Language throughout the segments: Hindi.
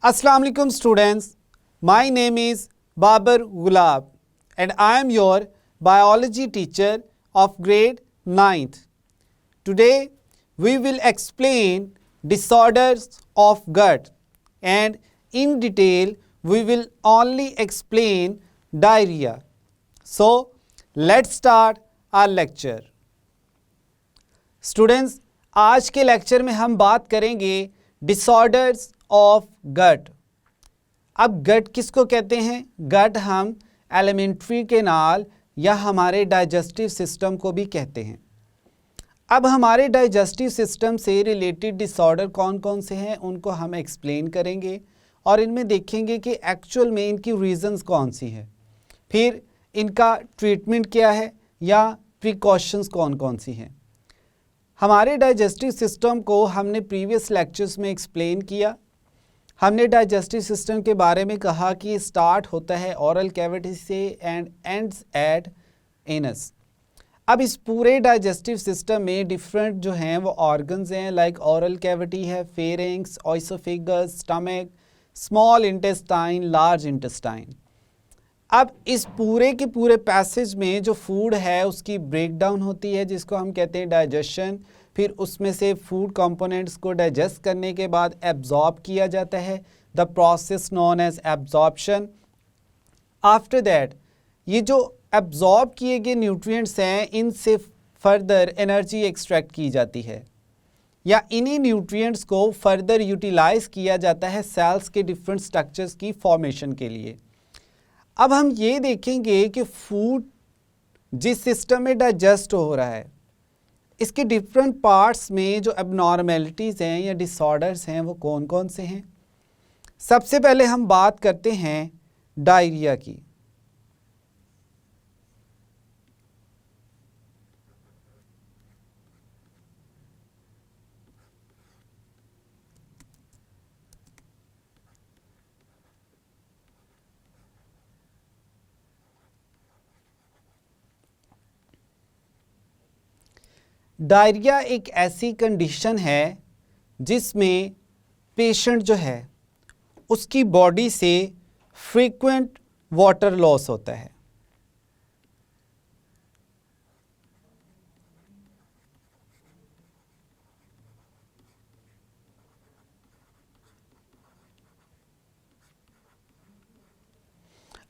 Assalamu alaikum students, my name is Babar Gulab and I am your biology teacher of grade 9th. Today we will explain disorders of gut and in detail we will only explain diarrhea. So let's start our lecture. Students, आज के लेक्चर में हम बात करेंगे डिसऑर्डर्स ऑफ गट। अब गट किसको कहते हैं? गट हम एलिमेंट्री कैनाल या हमारे डाइजेस्टिव सिस्टम को भी कहते हैं। अब हमारे डाइजेस्टिव सिस्टम से रिलेटेड डिसऑर्डर कौन कौन से हैं उनको हम एक्सप्लेन करेंगे और इनमें देखेंगे कि एक्चुअल में इनकी रीजंस कौन सी हैं, फिर इनका ट्रीटमेंट क्या है या प्रिकॉशंस कौन कौन सी हैं। हमारे डाइजेस्टिव सिस्टम को हमने प्रीवियस लेक्चर्स में एक्सप्लेन किया। हमने डाइजेस्टिव सिस्टम के बारे में कहा कि स्टार्ट होता है ओरल कैविटी से एंड एंड्स एट एनस। अब इस पूरे डाइजेस्टिव सिस्टम में डिफरेंट जो हैं वो ऑर्गन्स हैं, लाइक ओरल कैविटी है, pharynx, oesophagus, stomach, small intestine, large intestine. अब इस पूरे के पूरे पैसेज में जो फूड है उसकी ब्रेकडाउन होती है जिसको हम कहते हैं डाइजेशन। फिर उसमें से फूड कंपोनेंट्स को डाइजेस्ट करने के बाद एब्जॉर्ब किया जाता है, the process known as absorption. After that ये जो एब्जॉर्ब किए गए न्यूट्रिएंट्स हैं इनसे फर्दर एनर्जी एक्सट्रैक्ट की जाती है या इन्हीं न्यूट्रिएंट्स को फर्दर यूटिलाइज किया जाता है सेल्स के डिफरेंट स्ट्रक्चर्स की फॉर्मेशन के लिए। अब हम ये देखेंगे कि फूड जिस सिस्टम में डाइजेस्ट हो रहा है इसके डिफरेंट पार्ट्स में जो एबनॉर्मेलिटीज़ हैं या डिसऑर्डर्स हैं वो कौन कौन से हैं। सबसे पहले हम बात करते हैं डायरिया की। डायरिया एक ऐसी कंडीशन है जिसमें पेशेंट जो है उसकी बॉडी से फ्रीक्वेंट वाटर लॉस होता है।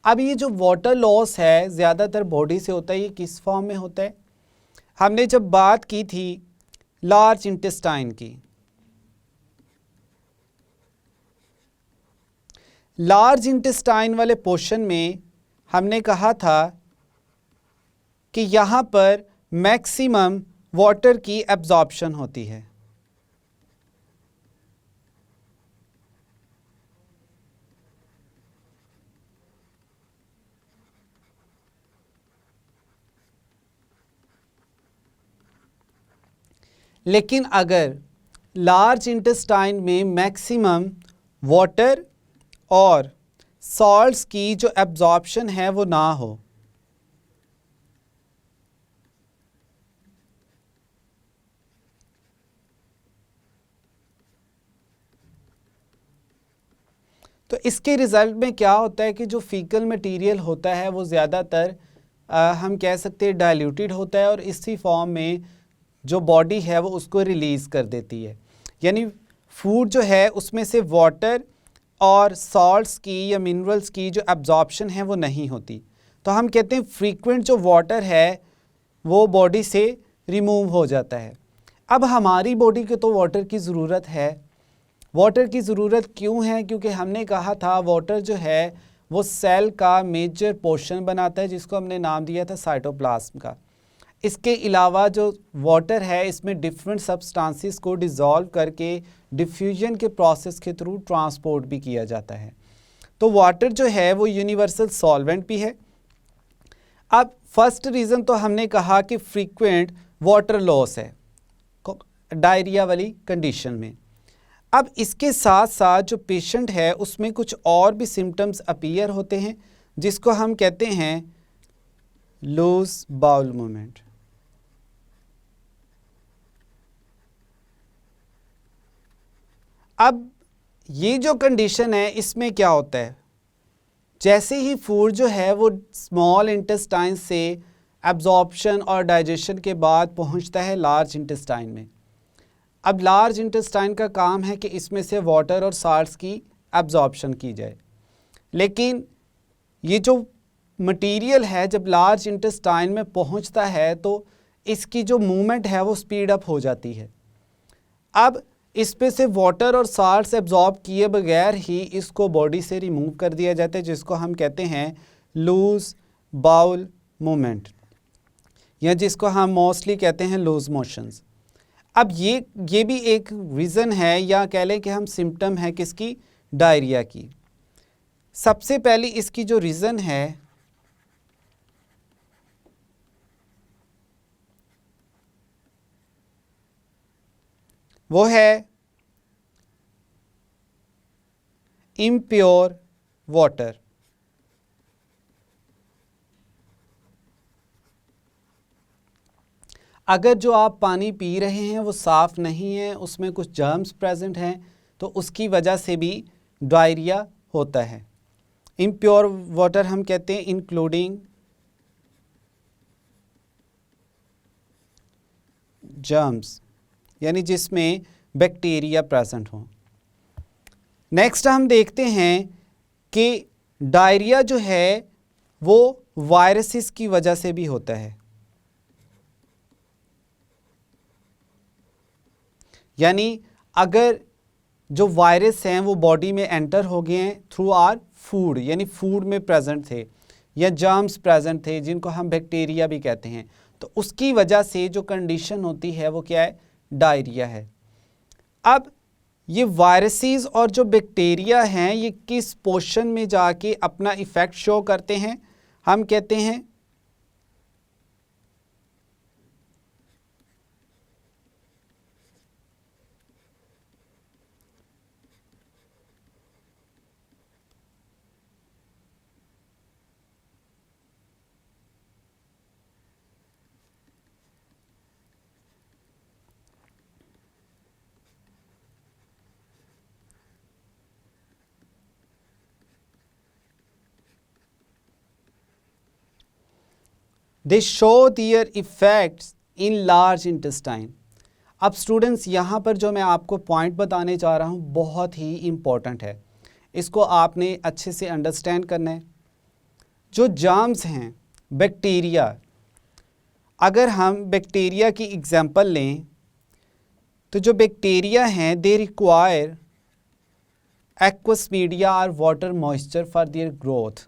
अब ये जो वाटर लॉस है ज़्यादातर बॉडी से होता है, ये किस फॉर्म में होता है? हमने जब बात की थी लार्ज इंटेस्टाइन की, लार्ज इंटेस्टाइन वाले पोर्शन में हमने कहा था कि यहाँ पर मैक्सिमम वाटर की एब्जॉर्प्शन होती है। लेकिन अगर लार्ज इंटेस्टाइन में मैक्सिमम वाटर और सॉल्ट्स की जो एब्जॉर्प्शन है वो ना हो, तो इसके रिज़ल्ट में क्या होता है कि जो फीकल मटेरियल होता है वो ज़्यादातर हम कह सकते हैं डाइल्यूटेड होता है और इसी फॉर्म में जो बॉडी है वो उसको रिलीज़ कर देती है। यानी फूड जो है उसमें से वाटर और सॉल्ट्स की या मिनरल्स की जो एब्जॉर्प्शन है वो नहीं होती, तो हम कहते हैं फ्रीक्वेंट जो वाटर है वो बॉडी से रिमूव हो जाता है। अब हमारी बॉडी को तो वाटर की ज़रूरत है। वाटर की ज़रूरत क्यों है? क्योंकि हमने कहा था वाटर जो है वो सेल का मेजर पोर्शन बनाता है जिसको हमने नाम दिया था साइटोप्लाज्म का। इसके अलावा जो वाटर है इसमें डिफरेंट सब्सटेंसेस को डिज़ोल्व करके डिफ्यूजन के प्रोसेस के थ्रू ट्रांसपोर्ट भी किया जाता है। तो वाटर जो है वो यूनिवर्सल सॉल्वेंट भी है। अब फर्स्ट रीज़न तो हमने कहा कि फ्रीक्वेंट वाटर लॉस है डायरिया वाली कंडीशन में। अब इसके साथ साथ जो पेशेंट है उसमें कुछ और भी सिम्टम्स अपीयर होते हैं जिसको हम कहते हैं लूज बाउल मूवमेंट। अब ये जो कंडीशन है इसमें क्या होता है, जैसे ही फूड जो है वो स्मॉल इंटेस्टाइन से एब्जॉर्प्शन और डाइजेशन के बाद पहुंचता है लार्ज इंटेस्टाइन में। अब लार्ज इंटेस्टाइन का काम है कि इसमें से वाटर और साल्ट्स की एब्जॉर्प्शन की जाए, लेकिन ये जो मटेरियल है जब लार्ज इंटेस्टाइन में पहुंचता है तो इसकी जो मूवमेंट है वो स्पीड अप हो जाती है। अब इस पे से वाटर और साल्ट्स एब्जॉर्ब किए बगैर ही इसको बॉडी से रिमूव कर दिया जाता है, जिसको हम कहते हैं लूज बाउल मूवमेंट, या जिसको हम मोस्टली कहते हैं लूज मोशंस। अब ये भी एक रीज़न है, या कह लें कि हम सिम्टम है किसकी, डायरिया की। सबसे पहली इसकी जो रीज़न है वो है इम्प्योर वाटर। अगर जो आप पानी पी रहे हैं वो साफ़ नहीं है, उसमें कुछ जर्म्स प्रेजेंट हैं, तो उसकी वजह से भी डायरिया होता है। इम्प्योर वाटर हम कहते हैं इंक्लूडिंग जर्म्स, यानी जिसमें बैक्टीरिया प्रेजेंट हो। नेक्स्ट हम देखते हैं कि डायरिया जो है वो वायरसेस की वजह से भी होता है, यानी अगर जो वायरस हैं वो बॉडी में एंटर हो गए हैं थ्रू आर फूड, यानी फूड में प्रेजेंट थे, या जर्म्स प्रेजेंट थे जिनको हम बैक्टीरिया भी कहते हैं, तो उसकी वजह से जो कंडीशन होती है वो क्या है, डायरिया है। अब ये वायरसेस और जो बैक्टीरिया हैं ये किस पोर्शन में जाके अपना इफ़ेक्ट शो करते हैं, हम कहते हैं they show their effects in large intestine. अब स्टूडेंट्स यहाँ पर जो मैं आपको पॉइंट बताने जा रहा हूँ बहुत ही इम्पॉर्टेंट है, इसको आपने अच्छे से अंडरस्टैंड करना है। जो जर्म्स हैं, बैक्टीरिया, अगर हम बैक्टीरिया की एग्जांपल लें तो जो बैक्टीरिया हैं दे रिक्वायर एक्वस मीडिया और water moisture for their growth.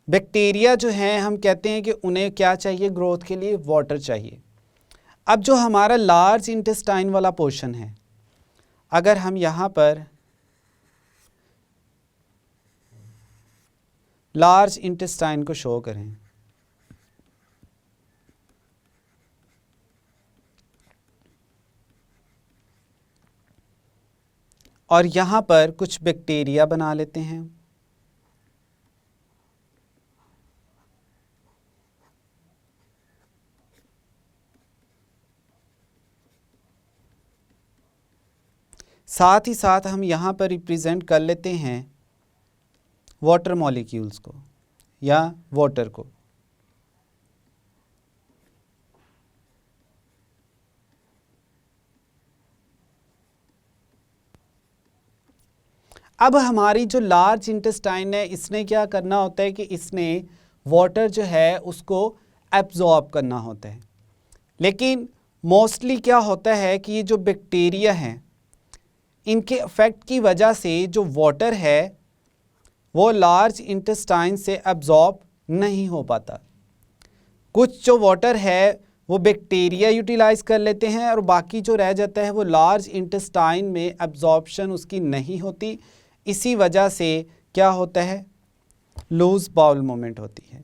Bacteria जो हैं हम कहते हैं कि उन्हें क्या चाहिए ग्रोथ के लिए, वाटर चाहिए। अब जो हमारा लार्ज इंटेस्टाइन वाला पोर्शन है, अगर हम यहाँ पर लार्ज इंटेस्टाइन को शो करें, और यहाँ पर कुछ बैक्टीरिया बना लेते हैं, साथ ही साथ हम यहाँ पर रिप्रेजेंट कर लेते हैं वाटर मॉलिक्यूल्स को या वाटर को। अब हमारी जो लार्ज इंटेस्टाइन है इसने क्या करना होता है कि इसने वाटर जो है उसको एब्जॉर्ब करना होता है, लेकिन मोस्टली क्या होता है कि ये जो बैक्टीरिया हैं इनके इफ़ेक्ट की वजह से जो वाटर है वो लार्ज इंटेस्टाइन से एब्जॉर्ब नहीं हो पाता। कुछ जो वाटर है वो बैक्टीरिया यूटिलाइज कर लेते हैं और बाकी जो रह जाता है वो लार्ज इंटेस्टाइन में एब्जॉर्प्शन उसकी नहीं होती। इसी वजह से क्या होता है, लूज बाउल मूवमेंट होती है।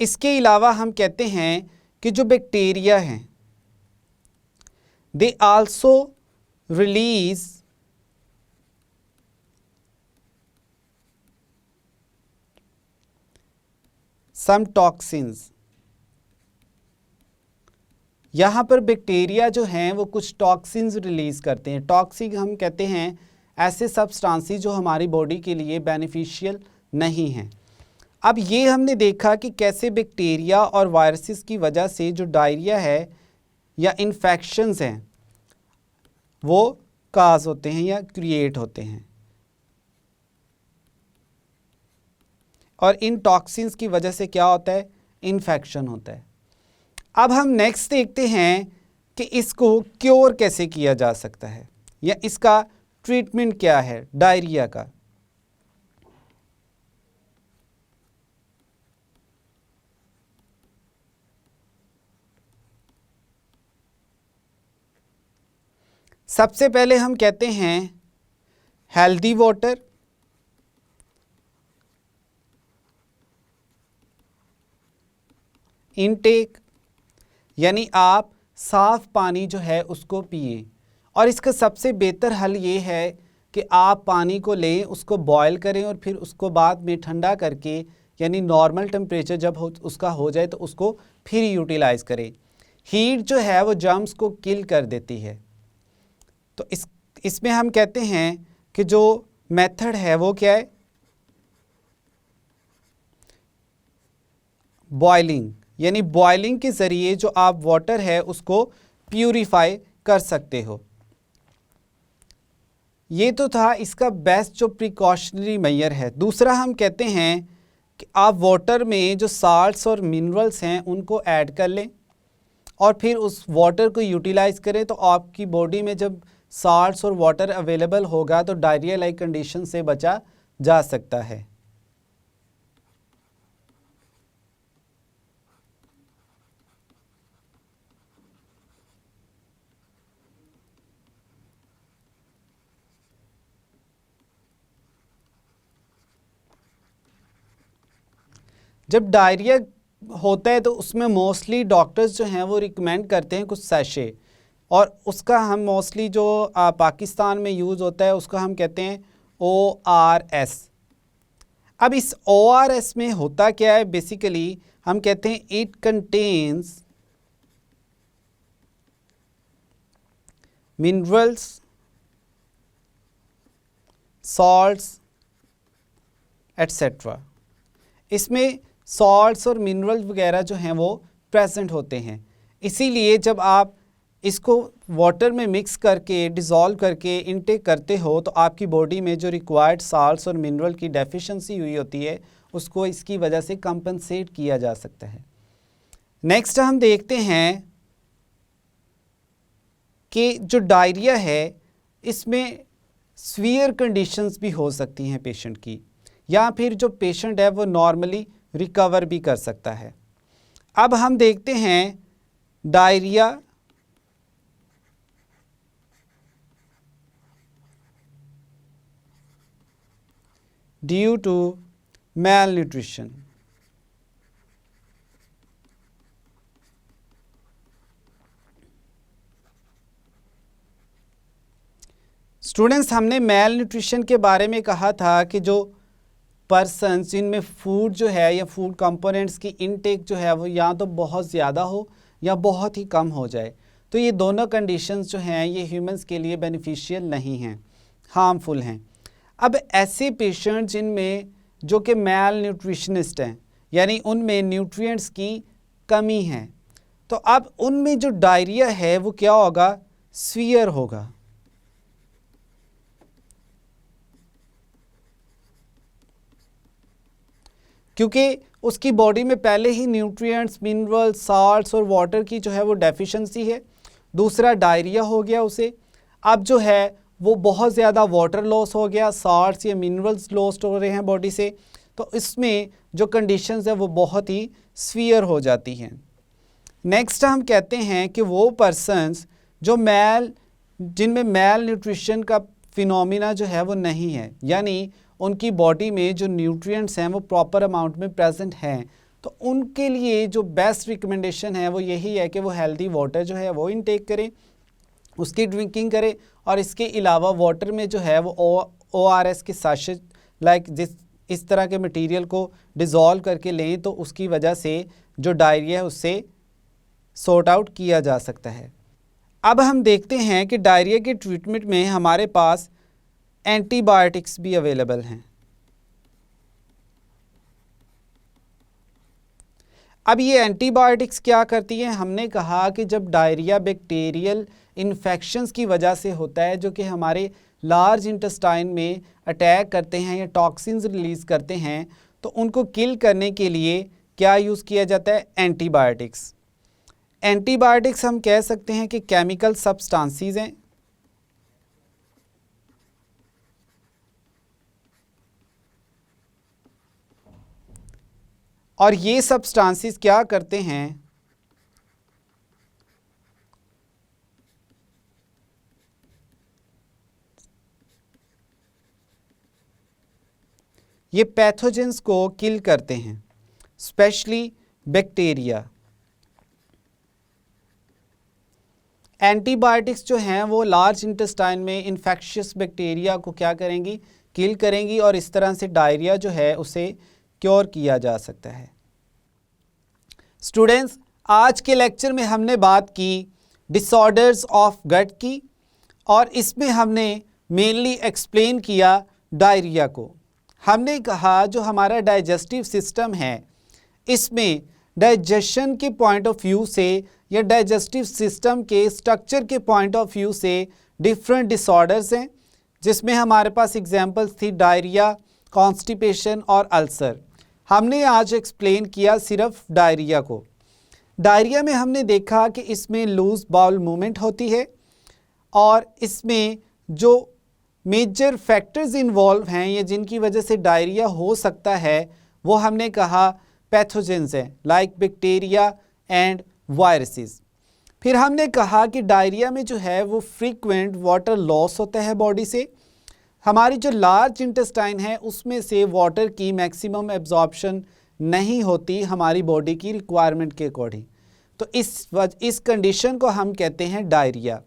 इसके अलावा हम कहते हैं कि जो बैक्टीरिया हैं they also release some toxins. यहाँ पर बैक्टीरिया जो हैं वो कुछ टॉक्सिन्स रिलीज़ करते हैं। टॉक्सिक हम कहते हैं ऐसे सब्सटेंसेस जो हमारी बॉडी के लिए बेनिफिशियल नहीं हैं। अब ये हमने देखा कि कैसे बैक्टीरिया और वायरसेस की वजह से जो डायरिया है या इन्फेक्शंस हैं वो काज होते हैं या क्रिएट होते हैं, और इन टॉक्सिन्स की वजह से क्या होता है, इन्फेक्शन होता है। अब हम नेक्स्ट देखते हैं कि इसको क्योर कैसे किया जा सकता है या इसका ट्रीटमेंट क्या है डायरिया का। सबसे पहले हम कहते हैं हेल्दी वाटर, इनटेक, यानी आप साफ़ पानी जो है उसको पिए। और इसका सबसे बेहतर हल ये है कि आप पानी को लें, उसको बॉयल करें और फिर उसको बाद में ठंडा करके यानी नॉर्मल टेम्परेचर जब उसका हो जाए तो उसको फिर यूटिलाइज़ करें। हीट जो है वो जर्म्स को किल कर देती है। तो इसमें हम कहते हैं कि जो मेथड है वो क्या है, बॉयलिंग, यानी बॉयलिंग के ज़रिए जो आप वाटर है उसको प्यूरिफाई कर सकते हो। ये तो था इसका बेस्ट जो प्रिकॉशनरी मेजर है। दूसरा हम कहते हैं कि आप वाटर में जो साल्ट्स और मिनरल्स हैं उनको ऐड कर लें और फिर उस वाटर को यूटिलाइज़ करें, तो आपकी बॉडी में जब साल्ट्स और वाटर अवेलेबल होगा तो डायरिया लाइक कंडीशन से बचा जा सकता है। जब डायरिया होता है तो उसमें मोस्टली डॉक्टर्स जो हैं वो रिकमेंड करते हैं कुछ सैशे, और उसका हम मोस्टली जो पाकिस्तान में यूज़ होता है उसका हम कहते हैं ORS। अब इस ORS में होता क्या है, बेसिकली हम कहते हैं it contains minerals, salts etcetera. इसमें सॉल्ट्स और मिनरल्स वगैरह जो हैं वो प्रेजेंट होते हैं। इसीलिए जब आप इसको वाटर में मिक्स करके डिज़ोल्व करके इनटेक करते हो तो आपकी बॉडी में जो रिक्वायर्ड सॉल्ट्स और मिनरल की डेफिशिएंसी हुई होती है उसको इसकी वजह से कंपनसेट किया जा सकता है। नेक्स्ट हम देखते हैं कि जो डायरिया है इसमें सीवियर कंडीशंस भी हो सकती हैं पेशेंट की, या फिर जो पेशेंट है वो नॉर्मली रिकवर भी कर सकता है। अब हम देखते हैं diarrhoea due to malnutrition। Students, हमने मेल न्यूट्रिशन के बारे में कहा था कि जो पर्सन्स जिनमें फूड जो है या फूड कंपोनेंट्स की इनटेक जो है वो या तो बहुत ज़्यादा हो या बहुत ही कम हो जाए, तो ये दोनों कंडीशंस जो हैं ये ह्यूमंस के लिए बेनिफिशियल नहीं हैं, हार्मफुल हैं। अब ऐसे पेशेंट जिनमें जो कि मेल न्यूट्रिशनिस्ट हैं यानी उनमें न्यूट्रिएंट्स की कमी है, तो अब उनमें जो डायरिया है वो क्या होगा, सीवियर होगा। क्योंकि उसकी बॉडी में पहले ही न्यूट्रिएंट्स, मिनरल्स, साल्ट्स और वाटर की जो है वो डेफिशिएंसी है। दूसरा डायरिया हो गया उसे, अब जो है वो बहुत ज़्यादा वाटर लॉस हो गया, साल्ट्स या मिनरल्स लॉस्ट हो रहे हैं बॉडी से, तो इसमें जो कंडीशंस है वो बहुत ही सीवियर हो जाती हैं। नेक्स्ट हम कहते हैं कि वो पर्सन्स जो जिनमें मेल न्यूट्रिशन का फिनोमिना जो है वो नहीं है, यानी उनकी बॉडी में जो न्यूट्रिएंट्स हैं वो प्रॉपर अमाउंट में प्रेजेंट हैं, तो उनके लिए जो बेस्ट रिकमेंडेशन है वो यही है कि वो हेल्दी वाटर जो है वो इनटेक करें, उसकी ड्रिंकिंग करें। और इसके अलावा वाटर में जो है वो ORS के साशे लाइक इस तरह के मटेरियल को डिज़ोल्व करके लें, तो उसकी वजह से जो डायरिया है उससे सॉर्ट आउट किया जा सकता है। अब हम देखते हैं कि डायरिया के ट्रीटमेंट में हमारे पास एंटीबायोटिक्स भी अवेलेबल हैं। अब ये एंटीबायोटिक्स क्या करती हैं? हमने कहा कि जब डायरिया बैक्टीरियल इन्फेक्शंस की वजह से होता है जो कि हमारे लार्ज इंटेस्टाइन में अटैक करते हैं या टॉक्सिन्स रिलीज़ करते हैं, तो उनको किल करने के लिए क्या यूज़ किया जाता है? एंटीबायोटिक्स। एंटीबायोटिक्स हम कह सकते हैं कि केमिकल सब्सटेंसेस हैं और ये सब्सटेंसेस क्या करते हैं? ये पैथोजेंस को किल करते हैं, स्पेशली बैक्टीरिया। एंटीबायोटिक्स जो हैं वो लार्ज इंटेस्टाइन में इन्फेक्शियस बैक्टीरिया को क्या करेंगी? किल करेंगी, और इस तरह से डायरिया जो है उसे क्योर किया जा सकता है। स्टूडेंट्स, आज के लेक्चर में हमने बात की डिसऑर्डर्स ऑफ गट की, और इसमें हमने मेनली एक्सप्लेन किया डायरिया को। हमने कहा जो हमारा डाइजेस्टिव सिस्टम है इसमें डाइजेशन के पॉइंट ऑफ व्यू से या डाइजेस्टिव सिस्टम के स्ट्रक्चर के पॉइंट ऑफ व्यू से डिफरेंट डिसऑर्डर्स हैं, जिसमें हमारे पास एग्जांपल्स थी डायरिया, कॉन्स्टिपेशन और अल्सर। हमने आज एक्सप्लेन किया सिर्फ डायरिया को। डायरिया में हमने देखा कि इसमें लूज बाउल मूवमेंट होती है और इसमें जो मेजर फैक्टर्स इन्वॉल्व हैं या जिनकी वजह से डायरिया हो सकता है वो हमने कहा पैथोजेंस हैं लाइक बैक्टीरिया एंड वायरसेस। फिर हमने कहा कि डायरिया में जो है वो फ्रीक्वेंट वाटर लॉस होता है बॉडी से। हमारी जो लार्ज इंटेस्टाइन है उसमें से वाटर की मैक्सिमम एब्जॉर्प्शन नहीं होती हमारी बॉडी की रिक्वायरमेंट के अकॉर्डिंग, तो इस कंडीशन को हम कहते हैं डायरिया।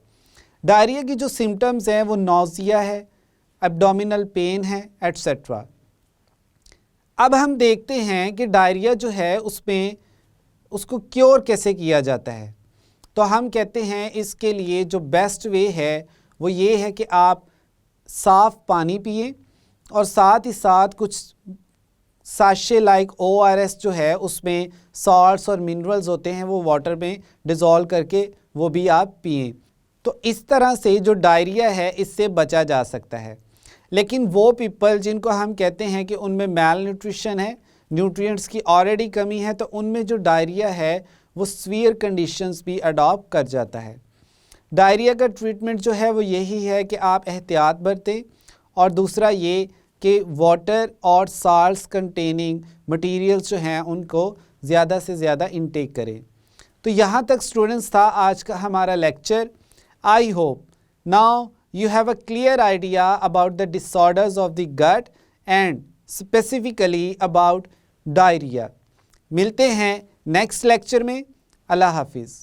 डायरिया की जो सिम्टम्स हैं वो नौजिया है, एब्डोमिनल पेन है, एट्सेट्रा। अब हम देखते हैं कि डायरिया जो है उसमें उसको क्योर कैसे किया जाता है। तो हम कहते हैं इसके लिए जो बेस्ट वे है वो ये है कि आप साफ़ पानी पिए और साथ ही साथ कुछ साशे लाइक ORS जो है उसमें सॉल्ट्स और मिनरल्स होते हैं वो वाटर में डिज़ोल्व करके वो भी आप पिएं। तो इस तरह से जो डायरिया है इससे बचा जा सकता है। लेकिन वो पीपल जिनको हम कहते हैं कि उनमें मैल न्यूट्रिशन है, न्यूट्रिएंट्स की ऑलरेडी कमी है, तो उनमें जो डायरिया है वो सीवियर कंडीशंस भी अडॉप्ट कर जाता है। डायरिया का ट्रीटमेंट जो है वो यही है कि आप एहतियात बरतें, और दूसरा ये कि वाटर और साल्ट्स कंटेनिंग मटेरियल्स जो हैं उनको ज़्यादा से ज़्यादा इनटेक करें। तो यहाँ तक स्टूडेंट्स था आज का हमारा lecture. I hope now you have a clear idea about the disorders of the gut and specifically about diarrhea. मिलते हैं नेक्स्ट लेक्चर में। अल्लाह हाफिज़।